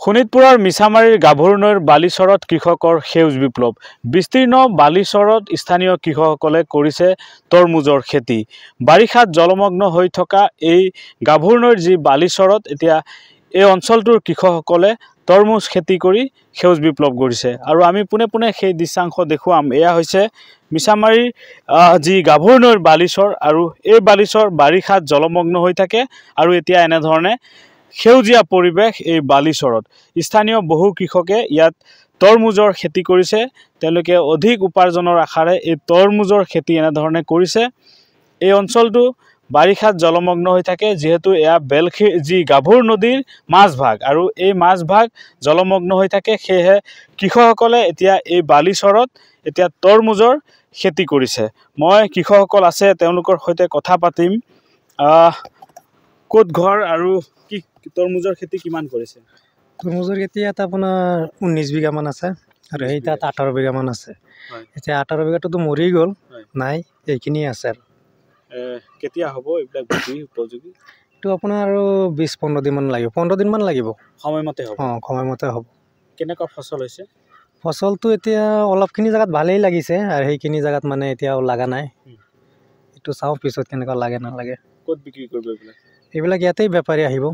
শোণিতপুৰৰ মিছামাৰীৰ গাভৰুনৈৰ বালিচৰত কৃষকৰ সেউজ বিপ্লৱ। বিস্তীৰ্ণ বালিচৰত স্থানীয় কৃষকসকলে কৰিছে তৰমুজৰ খেতি। বাৰিষাত জলমগ্ন হৈ থকা এই গাভৰুনৈৰ যি বালিচৰত এতিয়া এই অঞ্চলটোৰ কৃষকসকলে তৰমুজ খেতি কৰি সেউজ বিপ্লৱ কৰিছে। আৰু আমি পোনে পোনে সেই দৃশ্যাংশ দেখুৱাম। এয়া হৈছে মিছামাৰীৰ যি গাভৰুনৈৰ বালিচৰ, আৰু এই বালিচৰ বাৰিষাত জলমগ্ন হৈ থাকে আৰু এতিয়া এনেধৰণে সেউজীয়া পৰিৱেশ এই বালিচৰত। স্থানীয় বহু কৃষকে ইয়াত তৰমুজৰ খেতি কৰিছে। তেওঁলোকে অধিক উপাৰ্জনৰ আশাৰে এই তৰমুজৰ খেতি এনেধৰণে কৰিছে। এই অঞ্চলটো বাৰিষাত জলমগ্ন হৈ থাকে, যিহেতু এয়া বেলখি যি গাভৰু নদীৰ মাজভাগ, আৰু এই মাজভাগ জলমগ্ন হৈ থাকে। সেয়েহে কৃষকসকলে এতিয়া এই বালিচৰত এতিয়া তৰমুজৰ খেতি কৰিছে। মই কৃষকসকল আছে, তেওঁলোকৰ সৈতে কথা পাতিম। ক'ত ঘৰ আৰু কি তৰমুজৰ খেতি কিমান কৰিছে? তৰমুজৰ খেতি ইয়াত আপোনাৰ 19 বিঘামান আছে, আৰু সেই তাত 18 বিঘামান আছে। এতিয়া 18 বিঘাটোতো মৰি গ'ল, নাই এইখিনি আছে। আৰু কেতিয়া হ'ব এইবিলাক বিক্ৰী উপযোগী? এইটো আপোনাৰ আৰু 20-15 দিনমান লাগিব, 15 দিনমান লাগিব। সময়মতে হ'ব? সময়মতে হ'ব। কেনেকুৱা ফচল হৈছে? ফচলটো এতিয়া অলপখিনি জেগাত ভালেই লাগিছে, আৰু সেইখিনি জেগাত মানে এতিয়াও লগা নাই। এইটো চাওঁ পিছত কেনেকুৱা লাগে নালাগে। ক'ত বিক্ৰী কৰিব এইবিলাক? এইবিলাক ইয়াতেই বেপাৰী আহিব,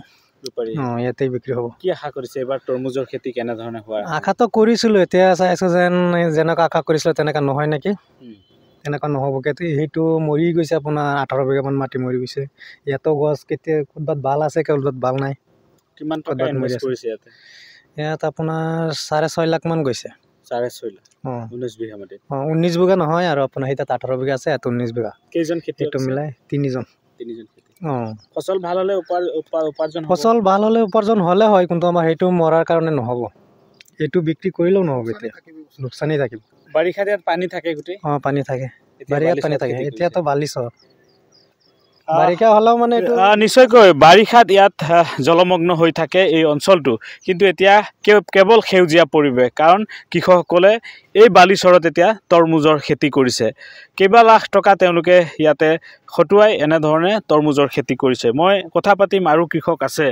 ইয়াতেই বিক্ৰী হ'ব। কি আশা কৰিছে এইবাৰ তৰমুজৰ খেতি কেনেধৰণে হোৱা? আশাটো কৰিছিলোঁ, এতিয়া চাইছোঁ যেনেকুৱা আশা কৰিছিলোঁ তেনেকুৱা নহয় নেকি। তেনেকুৱা নহ'বগৈ। সেইটো মৰি গৈছে, আপোনাৰ 18 বিঘামান মাটি মৰি গৈছে। ইয়াতো গছ কেতিয়া ক'ৰবাত ভাল আছে, ক'ৰবাত ভাল নাই। কিমান টকা ইনভেষ্ট কৰিছে ইয়াতে? ইয়াত আপোনাৰ 6.5 লাখমান গৈছে। 6.5 লাখ? 19 বিঘা মাটি? 19 বিঘা নহয়, আৰু আপোনাৰ সেই তাত 18 বিঘা আছে, ইয়াত 19 বিঘা। কেইজন খেতিয়ক? সেইটো মিলাই 3জন। ফচল ভাল হ'লে উপাৰ্জন? ফচল ভাল হ'লে উপাৰ্জন হ'লে হয়, কিন্তু আমাৰ সেইটো মৰাৰ কাৰণে নহ'ব। এইটো বিক্ৰী কৰিলেও নহ'ব, এতিয়া লোকচানেই থাকিব। বাৰিষাত ইয়াত পানী থাকে গোটেই? পানী থাকে, বাৰিষাত পানী থাকে। এতিয়াতো বালিচৰ, বাৰিষা হ'লেও মানে নিশ্চয়কৈ বাৰিষাত ইয়াত জলমগ্ন হৈ থাকে এই অঞ্চলটো, কিন্তু এতিয়া কেৱল সেউজীয়া পৰিৱেশ, কাৰণ কৃষকসকলে এই বালিচৰত এতিয়া তৰমুজৰ খেতি কৰিছে। কেইবা লাখ টকা তেওঁলোকে ইয়াতে খটুৱাই এনেধৰণে তৰমুজৰ খেতি কৰিছে। মই কথা পাতিম, আৰু কৃষক আছে।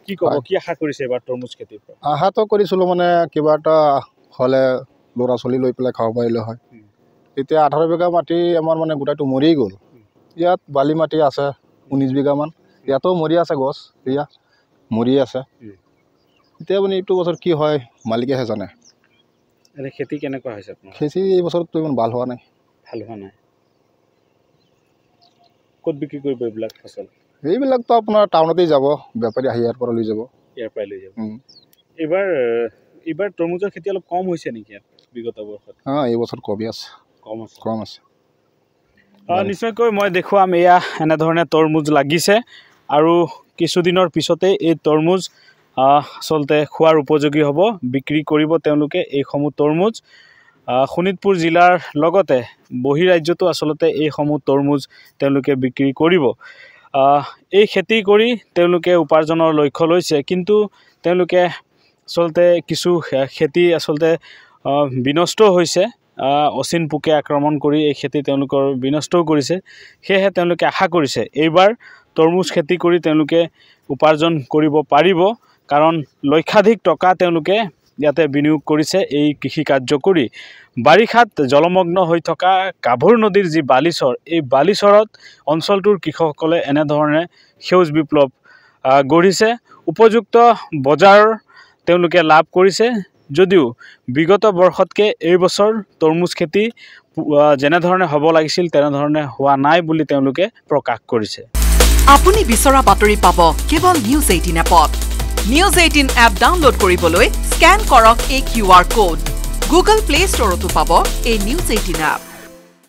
কি ক'ব, কি আশা কৰিছে এবাৰ তৰমুজ খেতিৰ পৰা? আশাটো কৰিছিলোঁ মানে কিবা এটা হ'লে ল'ৰা ছোৱালী লৈ পেলাই খাব পাৰিলে হয়। এতিয়া 18 বিঘা মাটি আমাৰ মানে গোটাইটো মৰি গ'ল। ইয়াত বালি মাটি আছে 19 বিঘামান, ইয়াতো মৰি আছে গছ, এয়া মৰি আছে। এতিয়া মানে এইটো বছৰ কি হয় মালিকেহে জানে। এনে খেতি কেনেকুৱা হৈছে আপোনাৰ? খেতি এই বছৰতো ইমান ভাল হোৱা নাই। ভাল হোৱা নাই? ক'ত বিক্ৰী কৰিব এইবিলাক ফচল? এইবিলাকতো আপোনাৰ টাউনতেই যাব, বেপাৰী আহি ইয়াৰ পৰা লৈ যাব। ইয়াৰ পৰাই লৈ যাব? এইবাৰ তৰমুজৰ খেতি অলপ কম হৈছে নেকি বিগত বৰ্ষত? এই বছৰ কমেই আছে। কম আছে। নিশ্চয়কৈ মই দেখুৱাম। এয়া এনেধৰণে তৰমুজ লাগিছে, আৰু কিছুদিনৰ পিছতেই এই তৰমুজ আচলতে খোৱাৰ উপযোগী হ'ব, বিক্ৰী কৰিব তেওঁলোকে এইসমূহ তৰমুজ। শোণিতপুৰ জিলাৰ লগতে বহিৰাজ্যতো আচলতে এইসমূহ তৰমুজ তেওঁলোকে বিক্ৰী কৰিব। এই খেতি কৰি তেওঁলোকে উপাৰ্জনৰ লক্ষ্য লৈছে, কিন্তু তেওঁলোকে আচলতে কিছু খেতি আচলতে বিনষ্ট হৈছে। অচিন পোকে আক্ৰমণ কৰি এই খেতি তেওঁলোকৰ বিনষ্টও কৰিছে। সেয়েহে তেওঁলোকে আশা কৰিছে এইবাৰ তৰমুজ খেতি কৰি তেওঁলোকে উপাৰ্জন কৰিব পাৰিব, কাৰণ লক্ষাধিক টকা তেওঁলোকে ইয়াতে বিনিয়োগ কৰিছে এই কৃষি কাৰ্য কৰি। বাৰিষাত জলমগ্ন হৈ থকা গাভৰু নদীৰ যি বালিচৰ, এই বালিচৰত অঞ্চলটোৰ কৃষকসকলে এনেধৰণে সেউজ বিপ্লৱ গঢ়িছে। উপযুক্ত বজাৰৰ তেওঁলোকে লাভ কৰিছে, যদিও বিগত বৰ্ষতকৈ এই বছৰ তৰমুজ খেতি যেনেধৰণে হ'ব লাগিছিল তেনেধৰণে হোৱা নাই বুলি তেওঁলোকে প্ৰকাশ কৰিছে। আপুনি বিচৰা বাতৰি পাব কেৱল নিউজ 18 এপত। নিউজ 18 এপ ডাউনলোড কৰিবলৈ স্কেন কৰক এই QR কোড। গুগল প্লে ষ্টৰতো পাব এই নিউজ 18 এপ।